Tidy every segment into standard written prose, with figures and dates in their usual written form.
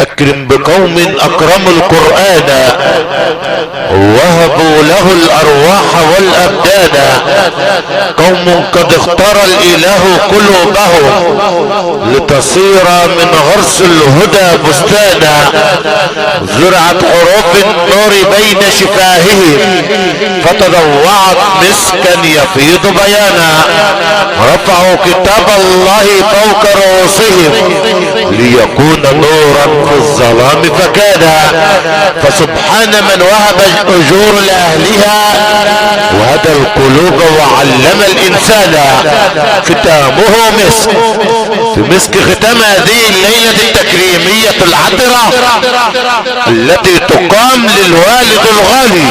اكرم بقوم اكرموا القرآن وهبوا له الارواح والابدان، قوم قد اختار الاله قلوبهم لتصير من غرس الهدى بستانا، زرعت حروف النور بين شفاههم فتضوعت مسكا يفيض بيانا، رفعوا كتاب الله فوق رؤوسهم ليكون نورا في الظلام فكان، فسبحان من وهب اجور لاهلها وهدى القلوب وعلم الانسان، ختامه مسك. في مسك ختام هذه الليلة التكريمية العطرة التي تقام للوالد الغالي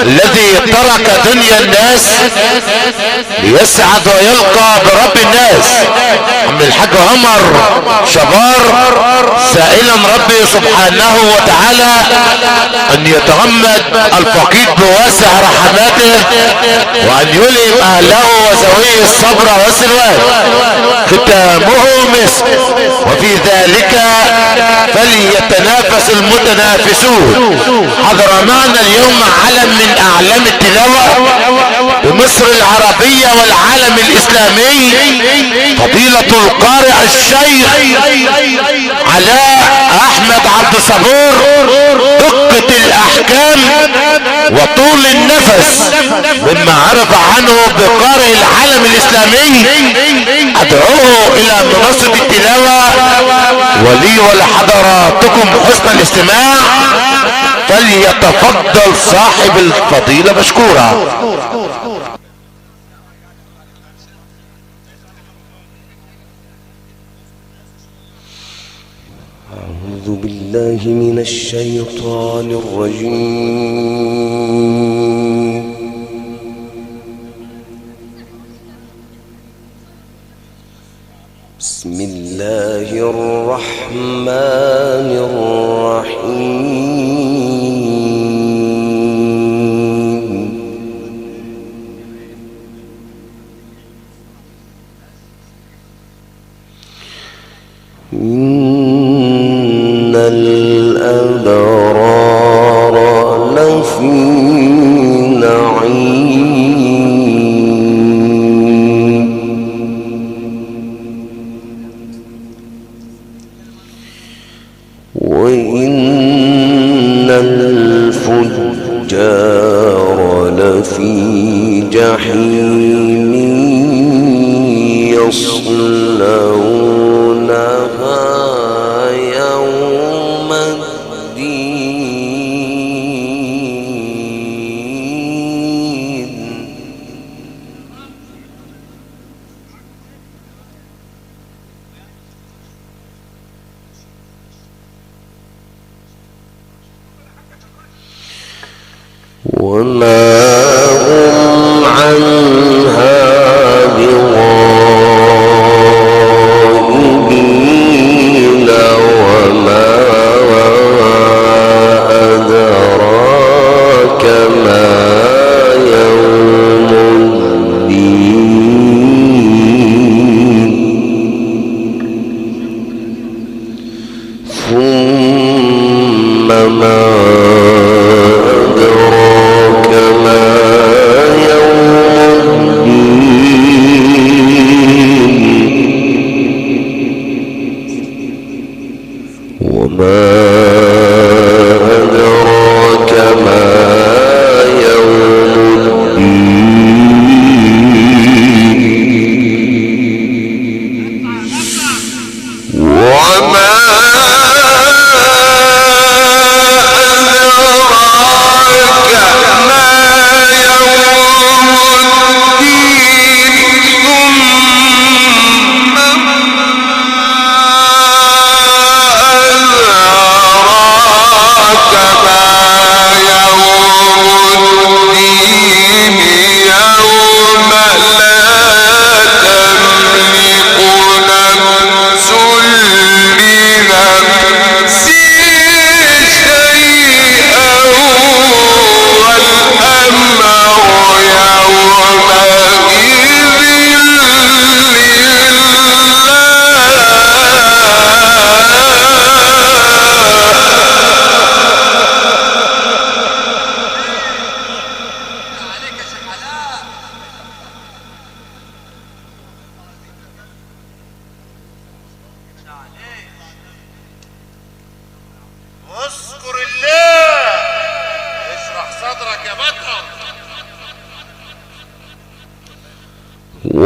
الذي ترك دنيا الناس ليسعد ويلقى برب الناس، عم الحاج عمر شبار، سائلا ربي سبحانه وتعالى ان يتغمد الفقيد بواسع رحماته وان يلهم اهله وزويه الصبر والسلوان، ختامه مسك. وفي ذلك فليتنافس المتنافسون. حضر معنا اليوم علم من اعلام التلاوة بمصر العربية والعالم الاسلامي، فضيلة القارئ الشيخ علاء احمد عبد الصبور، دقة الاحكام وطول النفس مما عرف عنه بقارئ العالم الاسلامي. ادعوه الى منصة التلاوة ولي ولحضراتكم حسن الاستماع، فليتفضل صاحب الفضيلة مشكورا. أعوذ بالله من الشيطان الرجيم. بسم الله الرحمن الرحيم. إن الأبرار لفي نعيم، وإن الفجار لفي جحيم يصلونها يوم الدين. وما هم عنها بغائبين، وما أدراك ما يوم الدين. ثم ما أدراك ما يوم الدين. وما أدراك ما يوم الدين. وما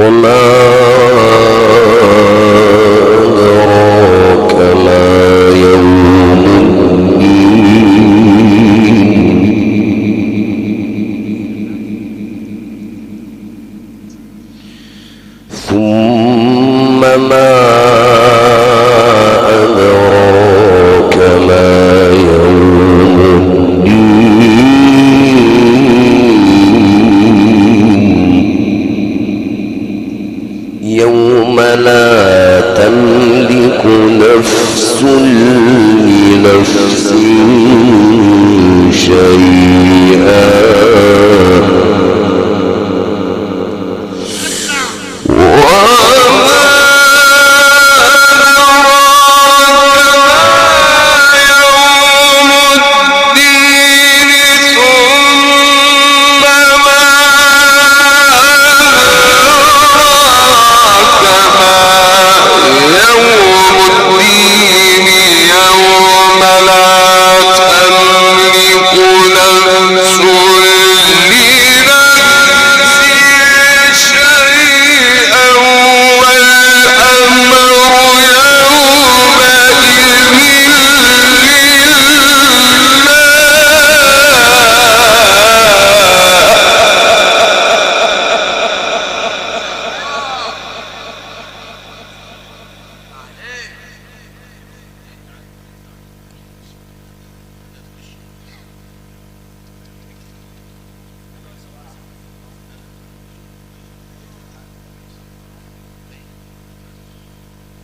وما أدراك ما يوم الدين ثم ما أدراك ما يوم الدين يوم لا تملك نفس لنفس شيئا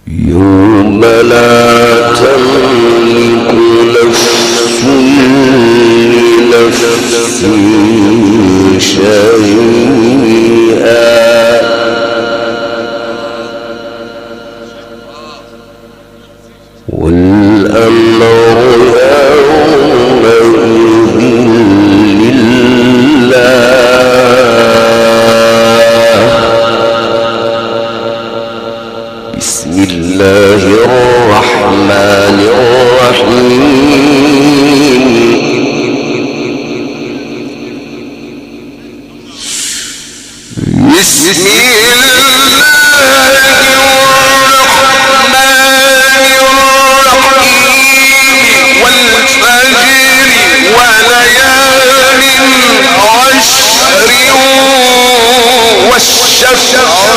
يوم لا تملك نفس لنفس شيئا والأمر يومئذ لله بسم الله الرحمن الرحيم بسم الله الرحمن الرحيم والفجر وليال عشر والشفع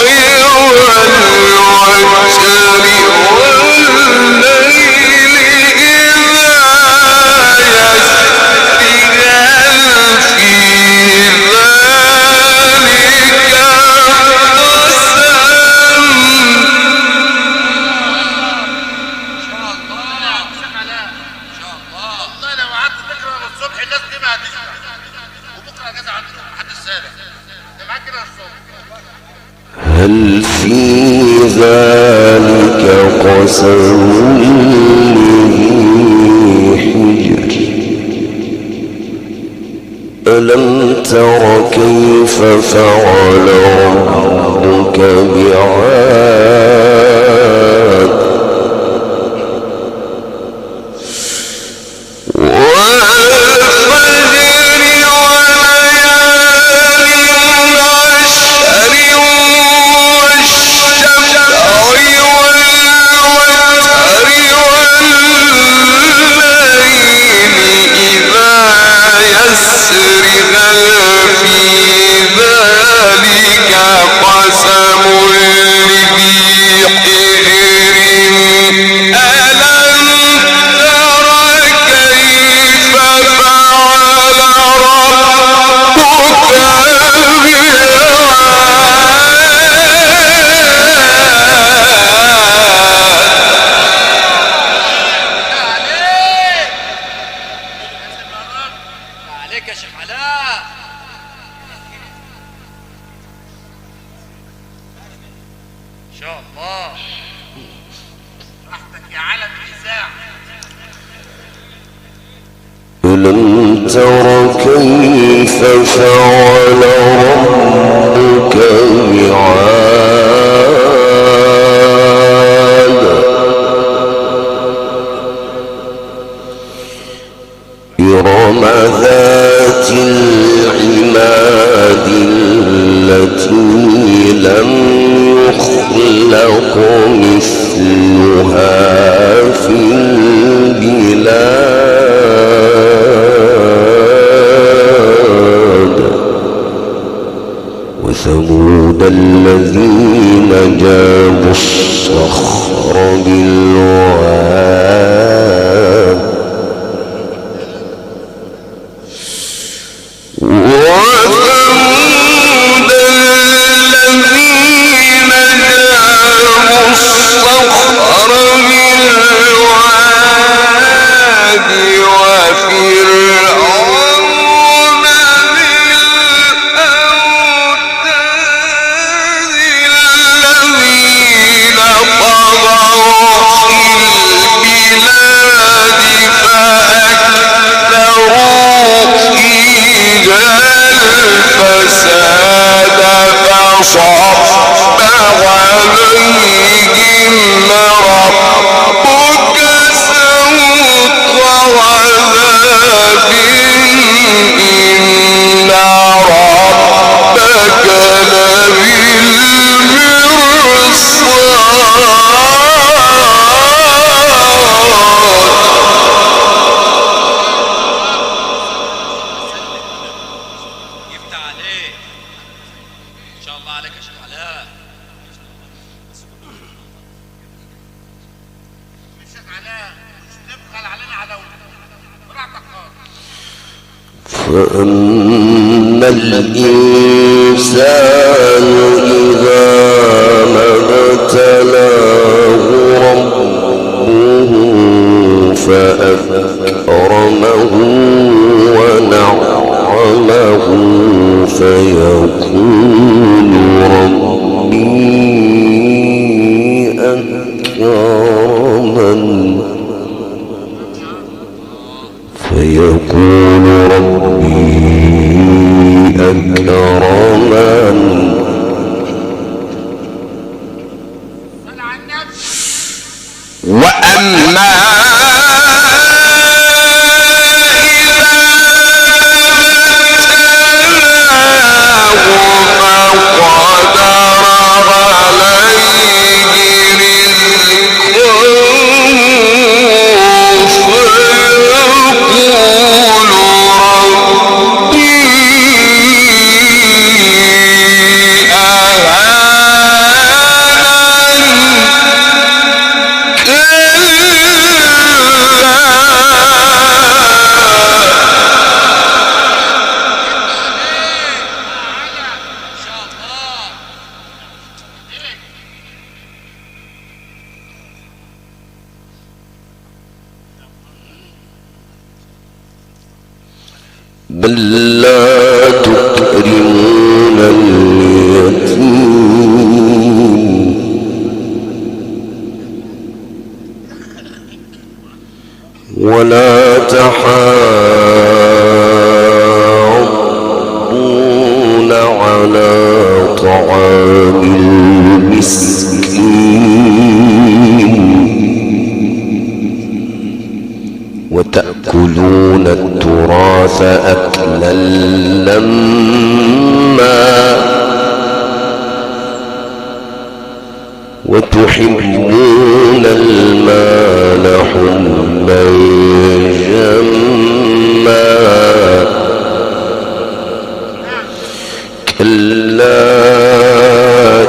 هل في ذلك قسم لذي حجر ألم تر كيف فعل ربك بعاد ألم تر كيف فعل ربك بعاد إرم ذات العماد التي لم يخلق مثلها في البلاد وثمود الذين جابوا الصخر بالواد وثمود الذين جابوا الصخر بالواد وفرعون بالأوتاد الذين طغوا في البلاد فأكثروا فيها الفساد فصب عليهم ربك سوط عذاب إن ربك فأما الإنسان إذا ما ابتلاه ربه فأكرمه ونعمه فيقول ربي أكرمن فيقول ربي أكرمن وأما بل لا تكرمون اليتيم ولا تحاضون على طعام المسكين وتأكلون التراث أكلا لما وتحبون المال حبا جما كلا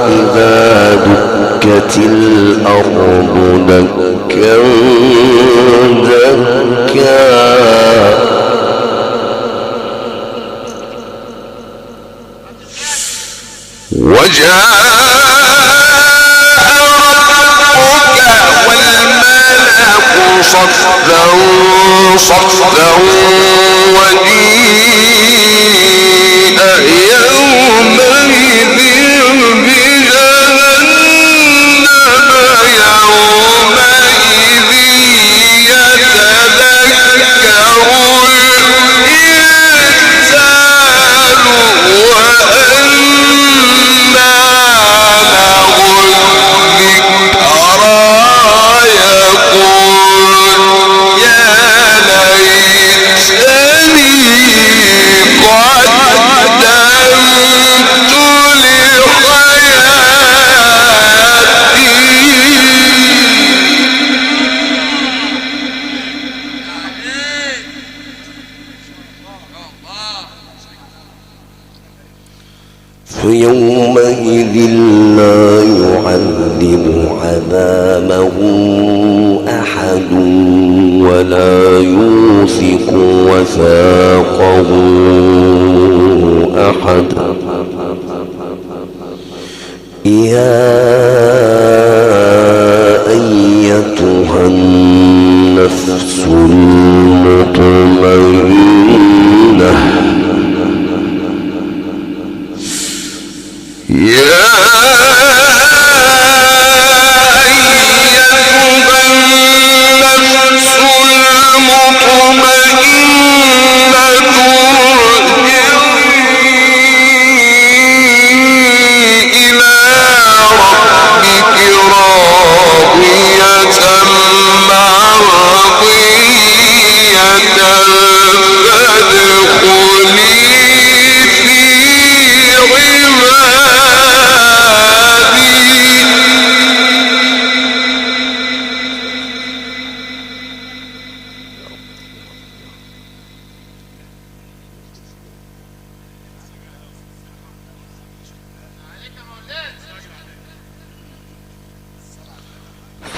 إذا دكت الأرض دكا دكا وجاء ربك والملك صفا صفا وجيء يومئذ بجهنم يومئذ يتذكر الإنسان وأنى له الذكرى يقول يا ليتني قدمت يومئذ لا يعذب عذابه أحد ولا يوثق وثاقه أحد. يا أيتها النفس المطمئنة يا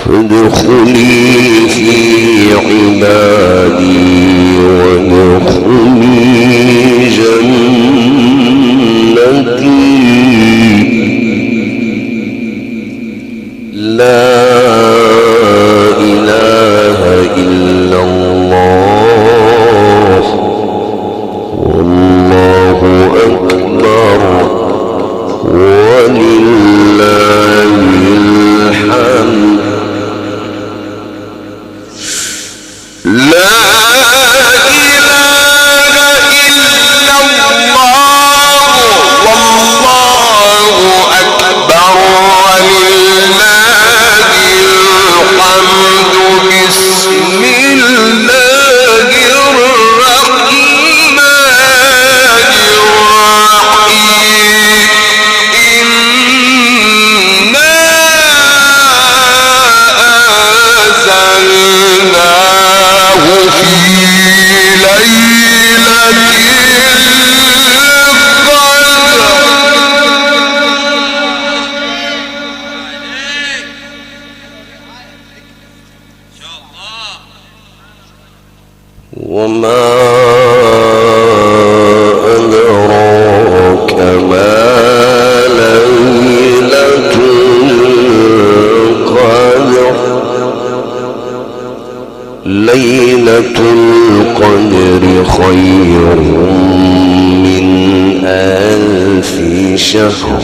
فادخلي في عبادي وادخلي جنتي. لا إله إلا الله والله أكبر ولله الحمد. لا إله إلا الله والله أكبر ولله الحمد. بسم الله الرحمن الرحيم. إنا أنزلناه في ليلة وما أدراك ما ليلة القدر. ليلة القدر خير من 1000 شهر.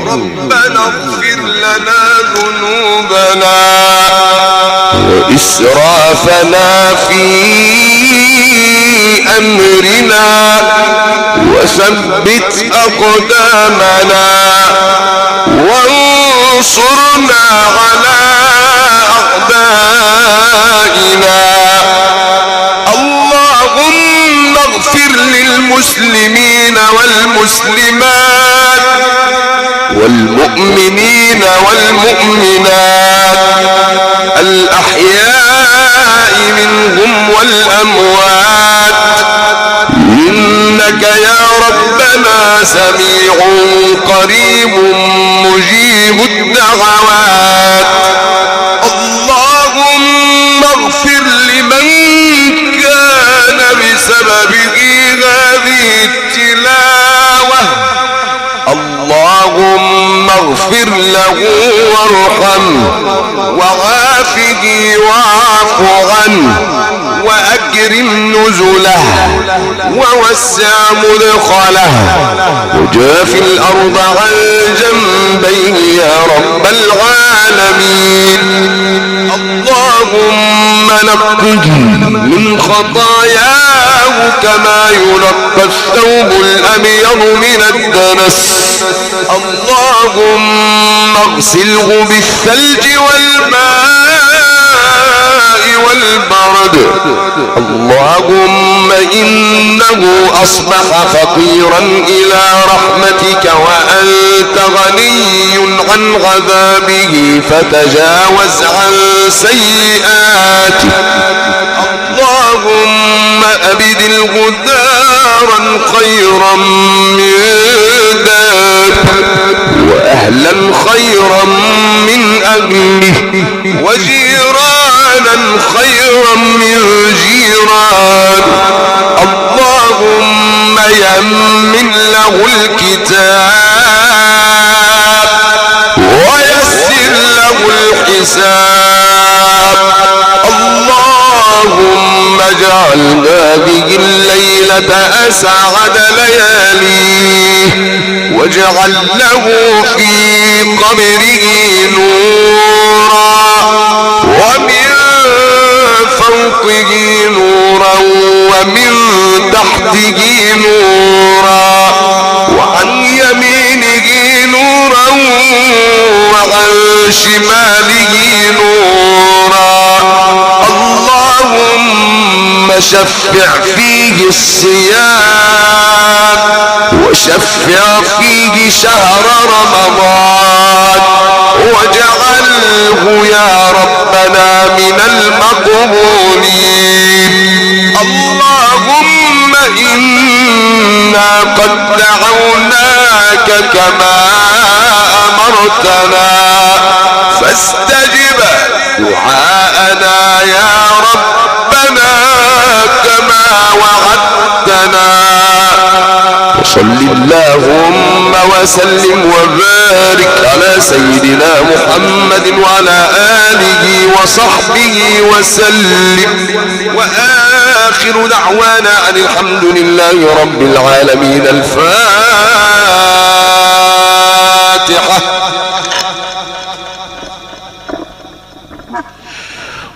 ربنا اغفر لنا ذنوبنا وإسرافنا في أمرنا وثبت أقدامنا وانصرنا على أعدائنا. اللهم اغفر للمسلمين والمسلمات والمؤمنين والمؤمنات الأحياء منهم والأموات. إنك يا ربنا سميع قريب مجيب الدعوات. اللهم اغفر لمن كان بسببه هذه التلاوة. اللهم فاغفر له وارحمه وعافه واعف عنه وأكرم نزله ووسع مدخله وجاف الأرض عن جنبيه يا رب العالمين. اللهم نقه من خطاياه كما ينقى الثوب الأبيض من الدنس. اللهم اغسله بالثلج والماء والبرد. اللهم إنه أصبح فقيرا إلى رحمتك وأنت غني عن عذابه فتجاوز عن سيئاته. اللهم أبدله دارا خيرا من دار وأهلا خيرا من أهله وجيرانا خيرا من جيران. اللهم يمن له الكتاب ويسر له الحساب. اللهم اجعل هذه الليلة أسعد لياليه واجعل له في قبره نورا ومن فوقه نورا ومن تحته نورا وعن يمينه نورا وعن شماله نورا. اللهم شفع فيه الصيام وشفع فيه شهر رمضان واجعله يا ربنا من المقبولين. اللهم إنا قد دعوناك كما أمرتنا فاستجب دعاءنا يا ربنا كما وعدتنا. وصل اللهم وسلم وبارك على سيدنا محمد وعلى آله وصحبه وسلم. وآخر دعوانا أن الحمد لله رب العالمين. الفاتحة.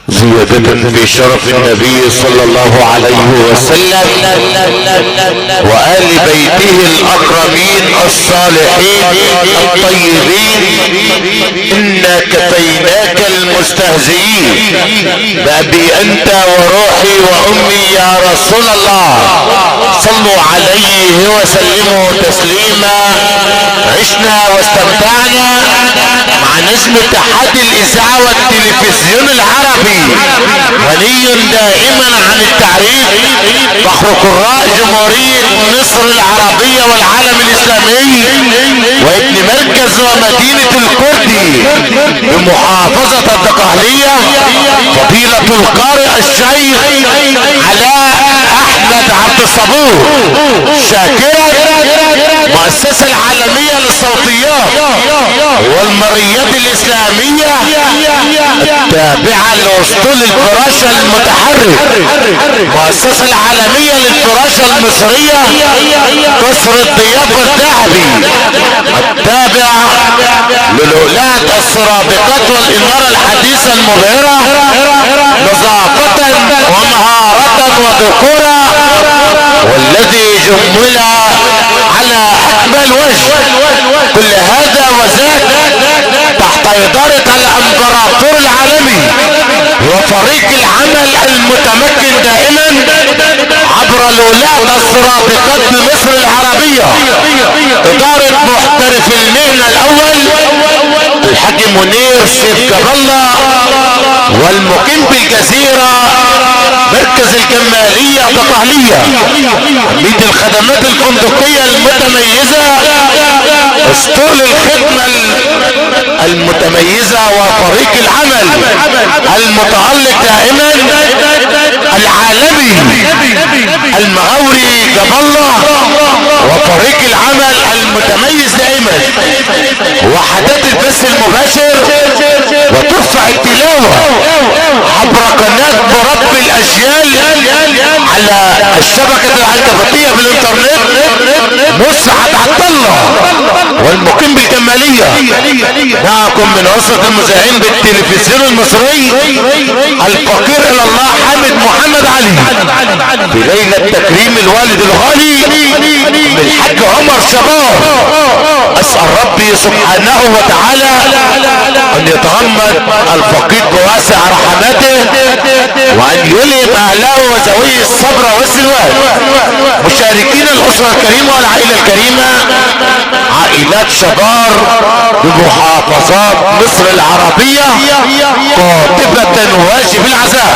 زيادة في شرف النبي صلى الله عليه وسلم وآل بيته الأكرمين الصالحين الطيبين. إنا كفيناك المستهزئين بأبي أنت وروحي وأمي يا رسول الله. صلوا عليه وسلموا تسليما. عشنا واستمتعنا مع نجم اتحاد الإذاعة والتلفزيون العربي غني دائما عن التعريف فخر قراء جمهورية مصر العربية والعالم الإسلامي وابن مركز ومدينة الكردي بمحافظة الدقهلية فضيلة القارئ الشيخ علاء أحمد عبد الصبور شاكرا مؤسسة العالمية للصوتيات والمرئيات الإسلامية التابعة لأسطول الفراشة المتحرك مؤسسة العالمية للفراشة المصرية قصر الضيافة الذهبي التابع للولاة السرابقات والإنارة الحديثة المبهرة نظافة ومهارة وذكورة والذي جمل على أكمل وجه. كل هذا وذاك تحت إدارة الإمبراطور العالمي وفريق العمل المتمكن دائما عبر الولاة السرابقات بمصر العربية إدارة محترف المهنة الأول الحاج منير سيف جبالة والمقيم بالجزيرة مركز الجمالية الدقهلية عميد الخدمات الفندقية المتميزة اسطول الخدمة المتميزة وفريق العمل المتألق دائما العالمي المغاوري جبالة وفريق العمل المتميز دائما وحدات البث المباشر وترفع التلاوة عبر قناة مرب الاجيال على الشبكة العنكبوتية بالانترنت مسعد عبد الله والمقيم بالجمالية. معكم من اسرة المذيعين بالتلفزيون المصري الفقير الى الله حامد محمد علي في ليلة تكريم الوالد الغالي بالحاج عمر شباب. اسأل ربي سبحانه وتعالى ان يتغمد الفقيد بواسع رحمته وان يلهم اهله وذويه الصبر والسلوان. مشاركين الاسرة الكريمة والعائلة الكريمة عائلات شبار بمحافظات مصر العربية قاطبة واجب العزاء،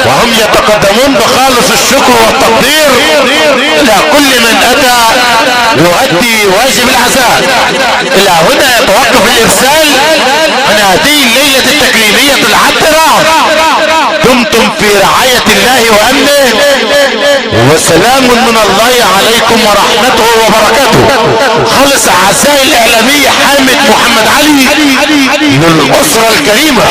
وهم يتقدمون بخالص الشكر والتقدير الى كل من اتى يؤدي واجب العزاء. الى هنا يتوقف الارسال عن هذه الليلة التكريمية العطرة. دمتم في رعاية الله وامنه، وسلام من الله عليكم ورحمته وبركاته. خلص اعزائي الاعلامي حامد محمد علي للاسرة الكريمة.